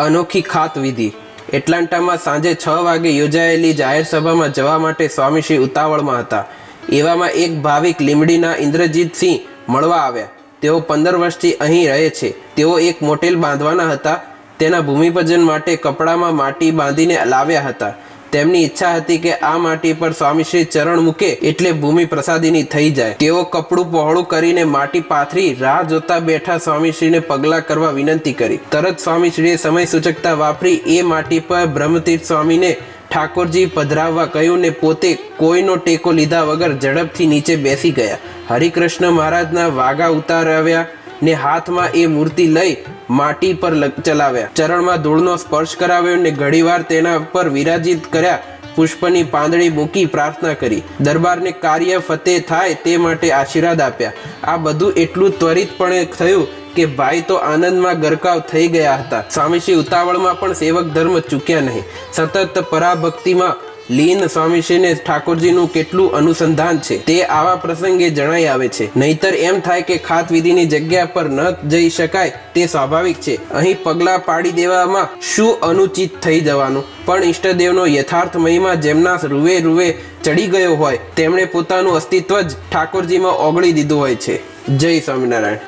અનોખી ખાત વિધિ। એટલાન્ટામાં સાંજે 6 વાગે યોજાયેલી જાહેર સભામાં જવા માટે સ્વામીશ્રી ઉતાવળમાં હતા। એવામાં એક ભાવિક લીંબડીના ઇન્દ્રજીતસિંહ મળવા આવ્યા। તેઓ 15 વર્ષથી અહીં રહે છે। તેઓ એક મોટેલ બાંધવાના હતા। તેના ભૂમિપૂજન માટે કપડામાં માટી બાંધીને લાવ્યા હતા। તેમની ઈચ્છા હતી કે આ માટી પર સ્વામીશ્રી ચરણ મૂકે એટલે ભૂમિ પ્રસાદીની થઈ જાય। તેઓ કપડું પહોળું કરીને માટી પાથરી રાહ જોતા બેઠા સ્વામીશ્રીને પગલાં કરવા વિનંતી કરી। તરત સ્વામીશ્રીએ સમય સૂચકતા વાપરી એ માટી પર બ્રહ્મતીર્થ સ્વામીને ઠાકોરજી પધરાવવા કહ્યું ને પોતે કોઈનો ટેકો લીધા વગર ઝડપથી નીચે બેસી ગયા। હરિકૃષ્ણ મહારાજના વાઘા ઉતારાવ્યા ને હાથમાં એ મૂર્તિ લઈ માટી પર ચલાવ્યા। ચરણમાં ધૂળનો સ્પર્શ કરાવ્યો ને ઘડીવાર તેના પર વિરાજિત કર્યા। પુષ્પની પાંદડી મૂકી પ્રાર્થના કરી। દરબારને કાર્ય ફતેહ થાય તે માટે આશીર્વાદ આપ્યા। આ બધું એટલું ત્વરિતપણે થયું કે ભાઈ તો આનંદમાં ગરકાવ થઈ ગયા હતા। સ્વામીશ્રી ઉતાવળમાં પણ સેવક ધર્મ ચૂક્યા નહીં। સતત પરાભક્તિમાં લીન સ્વામીશ્રીને ઠાકોરજીનું કેટલું અનુસંધાન છે તે આવા પ્રસંગે જણાઈ આવે છે। નહીતર એમ થાય કે ખાત વિધિની જગ્યા પર ન જઈ શકાય તે સ્વાભાવિક છે। અહીં પગલાં પાડી દેવામાં શું અનુચિત થઈ જવાનું? પણ ઈષ્ટદેવનો યથાર્થ મહિમા જેમના રૂવે રૂવે ચડી ગયો હોય તેમણે પોતાનું અસ્તિત્વ જ ઠાકોરજીમાં ઓગળી દીધું હોય છે। જય સ્વામિનારાયણ।